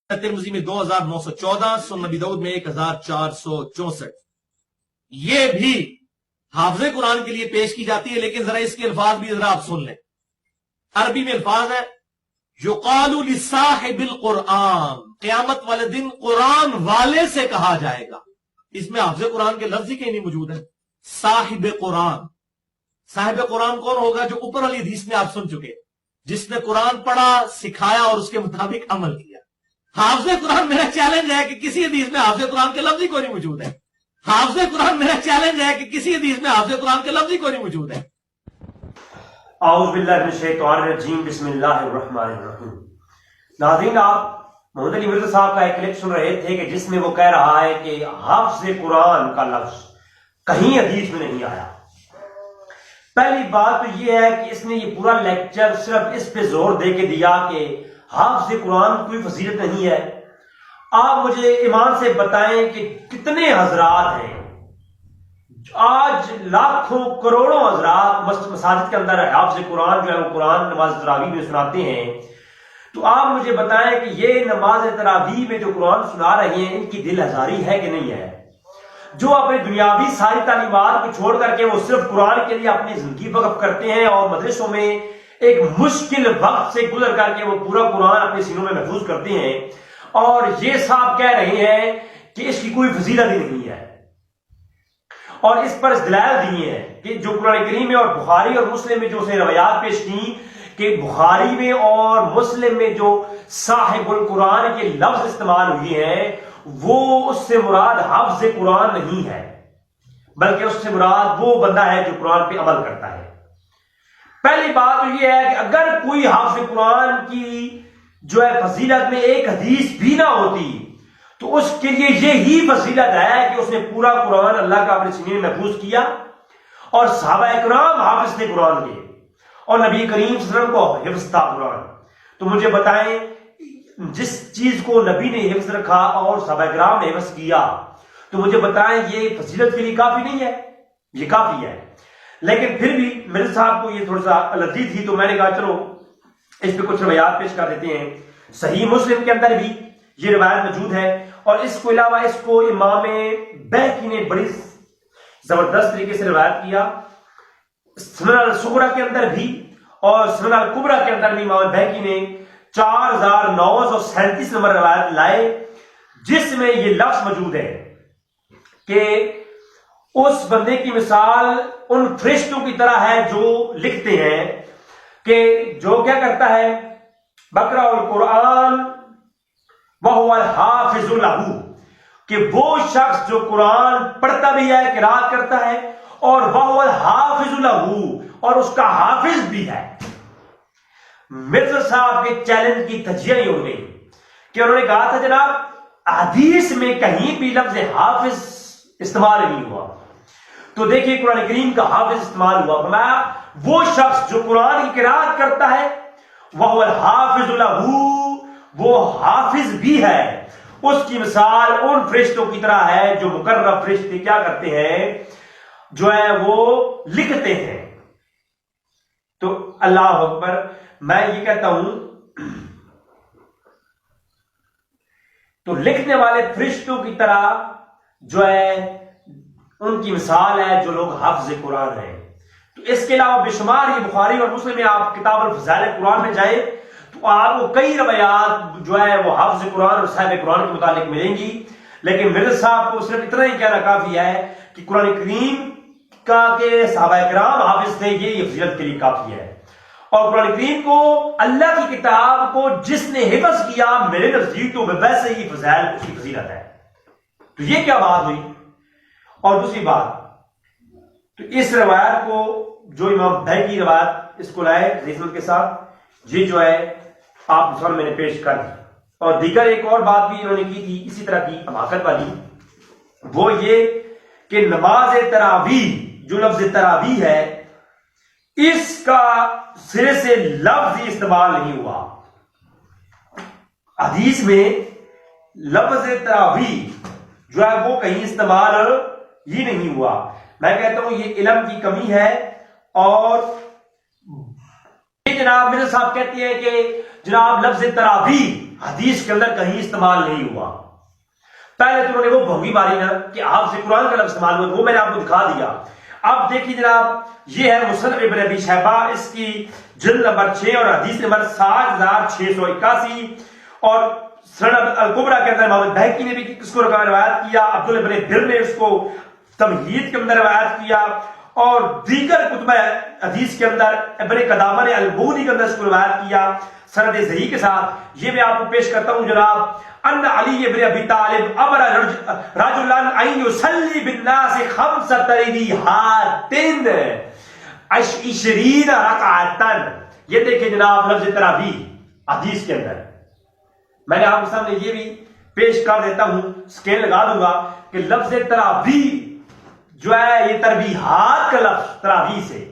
Tirmidhi में 2914, सुनन नबी दाऊद में 1464। ये भी हाफिज़े कुरान के लिए पेश की जाती है, लेकिन जरा इसके अल्फाज भी जरा आप सुन लें। अरबी में अल्फाज है युकालु लिसाहिबिल कुरान, क़यामत वाले दिन कुरान वाले से कहा जाएगा। इसमें हाफिज़े कुरान के लफ्ज़ ही कहीं नहीं मौजूद है। साहिब कुरान, साहिब कुरान कौन होगा? जो ऊपर वाली हदीस में आप सुन चुके, जिसने कुरान पढ़ा, सिखाया और उसके मुताबिक अमल किया। हाफिज़े कुरान, मेरा चैलेंज है कि किसी हदीस में हाफिज़े कुरान के लफ्ज़ ही कोई नहीं मौजूद है। हाफिज़े कुरान, मेरा चैलेंज है कि किसी हदीस में हाफिज़े कुरान के लफ्ज़ ही कोई नहीं मौजूद है। आऊज़ु बिल्लाहि मिनश शैतानिर रजीम, बिस्मिल्लाहिर रहमानिर रहीम। नाज़रीन, आप मोहम्मद अली मिर्ज़ा साहब का एक क्लिप सुन रहे थे कि जिसमें वो कह रहा है कि हाफ़िज़े कुरान का लफ्ज़ कहीं हदीस में नहीं आया। पहली बात तो ये है कि इसने ये पूरा लेक्चर सिर्फ इस पे जोर दे के दिया कि हाफ़िज़े कुरान कोई फजीलत नहीं है। आप मुझे ईमान से बताएं कि कितने हजरात हैं, आज लाखों करोड़ों हजरात मसाजिद के अंदर हाफ़िज़े कुरान जो है वो कुरान नमाज तरावीह में सुनाते हैं। तो आप मुझे बताएं कि ये नमाज तरावीह में जो कुरान सुना रहे हैं, इनकी दिल हजारी है कि नहीं है? जो अपने दुनियावी सारी तालीमात को छोड़ करके वो सिर्फ कुरान के लिए अपनी जिंदगी वक्फ करते हैं और मदरसों में एक मुश्किल वक्त से गुजर करके वो पूरा कुरान अपने सीनों में महफूज करते हैं, और ये साहब कह रहे हैं कि इसकी कोई फजीलत ही नहीं है। और इस पर दलाइल दिए हैं कि जो कुरान करीम में और बुखारी और मुस्लिम में जो उसने रवायात पेश की कि बुखारी में और मुस्लिम में जो साहिबुल कुरान के लफ्ज इस्तेमाल हुए हैं, वो उससे मुराद हाफ़िज़े कुरान नहीं है, बल्कि उससे मुराद वो बंदा है जो कुरान पे अमल करता है। पहली बात तो ये है कि अगर कोई हाफ़िज़े कुरान की जो है फजीलत में एक हदीस भी ना होती तो उसके लिए यही फजीलत है कि उसने पूरा कुरान अल्लाह का अपने सीने में महफूज किया, और सहाबा इकराम हाफ़िज़ थे कुरान के, और नबी करीम सल्लल्लाहु अलैहि वसल्लम को हिफ्ज़ था कुरान। तो मुझे बताएं, जिस चीज को नबी ने हिफ्ज़ रखा और सहाबा इकराम ने हिफ्ज़ किया, तो मुझे बताएं ये फजीलत के लिए काफी नहीं है? ये काफी है। लेकिन फिर भी मेरे साहब को ये थोड़ा सा एलर्जी थी, तो मैंने कहा चलो इस पे कुछ रवायात पेश कर देते हैं। सही मुस्लिम के अंदर भी ये रवायत मौजूद है, और इसको अलावा इसको इमाम बैहकी ने बड़ी जबरदस्त तरीके से रवायत किया। सुनन अल सुगरा के अंदर भी और सुनन अल कुबरा के अंदर भी इमाम बैहकी ने 4937 नंबर रवायत लाए, जिसमें ये लफ्ज मौजूद है कि उस बंदे की मिसाल उन फरिश्तों की तरह है जो लिखते हैं कि जो क्या करता है, बकरा उल कुरान वहुवल हाफिज़ु लहू, कि वो शख्स जो कुरान पढ़ता भी है, किरात करता है, और वहुवल हाफिज़ु लहू, और उसका हाफिज भी है। मिर्जा साहब के चैलेंज की तजिया ही हो गई कि उन्होंने कहा था जनाब हदीस में कहीं भी लफ्ज हाफिज इस्तेमाल नहीं हुआ, तो देखिए कुरान करीम का हाफिज इस्तेमाल हुआ। फरमाया वो शख्स जो कुरान की किरात करता है, वहुवल हाफिज़ु लहू, वो हाफिज भी है। उसकी मिसाल उन फरिश्तों की तरह है जो मुकर्रब फरिश्ते क्या करते हैं, जो है वो लिखते हैं। तो अल्लाह अकबर, मैं ये कहता हूं तो लिखने वाले फरिश्तों की तरह जो है उनकी मिसाल है जो लोग हाफ़िज़े कुरान हैं। तो इसके अलावा बेशुमार ये बुखारी और मुस्लिम में आप किताब अल फ़ज़ाइल कुरान में जाए तो आपको कई रवायात जो है वो हाफ़िज़े कुरान और साहिब कुरान के मुतालिक मिलेंगी। लेकिन मिर्ज़ा साहब को सिर्फ इतना ही कहना काफी है कि कुरान करीम का के सहाबा इकराम हाफिज थे, ये फजीलत के लिए काफी है। और कुरान करीम को, अल्लाह की किताब को जिसने हिफ्ज़ किया, मेरे नजदीक तो वैसे ही फज़ाइल उसकी फजीलत है। तो ये क्या बात हुई? और दूसरी बात, तो इस रवायत को जो इमाम बैहकी रवायत इसको लाए के साथ, ये जो है आप सामने मैंने पेश कर दी। और दीगर एक और बात भी इन्होंने की थी इसी तरह की हमाकत वाली, वो ये कि नमाज तरावीह, जो लफ्ज तरावीह है, इसका सिरे से लफ्ज इस्तेमाल नहीं हुआ। हदीस में लफ्ज तरावीह जो है वो कहीं इस्तेमाल ही नहीं हुआ। मैं कहता हूं ये इल्म की कमी है। और ये जनाब मिर्ज़ा साहब कहते हैं कि जनाब लफ्ज तरावीह حدیث کے اندر کہیں استعمال نہیں ہوا. پہلے تو انہوں نے وہ بھونگی ماری نا کہ حافظ قرآن کا لفظ استعمال ہوا، وہ میں نے آپ کو دکھا دیا. اب دیکھیے جناب، یہ ہے مصنف ابن ابی شیبہ، اس کی جلد نمبر 6 اور حدیث نمبر 7681، اور سنن الکبریٰ کے اندر امام بہقی نے بھی اس کو روایت کیا، عبداللہ بن بر نے اس کو تمہید کے اندر روایت کیا، اور دیگر کتب حدیث کے اندر ابن قدامہ نے البغوی کے اندر اس کو روایت کیا سند صحیح کے ساتھ. یہ میں آپ کو پیش کرتا ہوں جناب. ان علی بن ابی طالب امر رجلا ان یصلی بالناس 5 تراویحات 20 رکعتا. یہ دیکھیں جناب لفظ تراویح حدیث کے اندر. میں نے آپ کے سامنے یہ بھی پیش کر دیتا ہوں، سکیل لگا دوں گا کہ لفظ تراویح جو ہے یہ تربیحات کا لفظ تراویح سے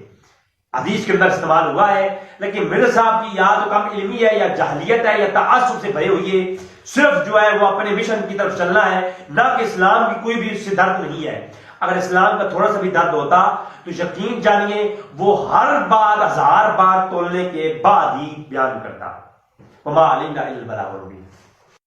حدیث کے اندر استعمال ہوا ہے. لیکن مرزا صاحب کی یا تو کم علمی ہے، یا جہلیت ہے، یا تعصب سے بھری ہوئی ہے. صرف جو ہے وہ اپنے مشن کی طرف چلنا ہے، نہ کہ اسلام کی کوئی بھی اس سے درد نہیں ہے. اگر اسلام کا تھوڑا سا بھی درد ہوتا تو یقین جانیے وہ ہر بات 1000 بار تولنے کے بعد ہی بیان کرتا. وما علینا الا البلاغ المبین.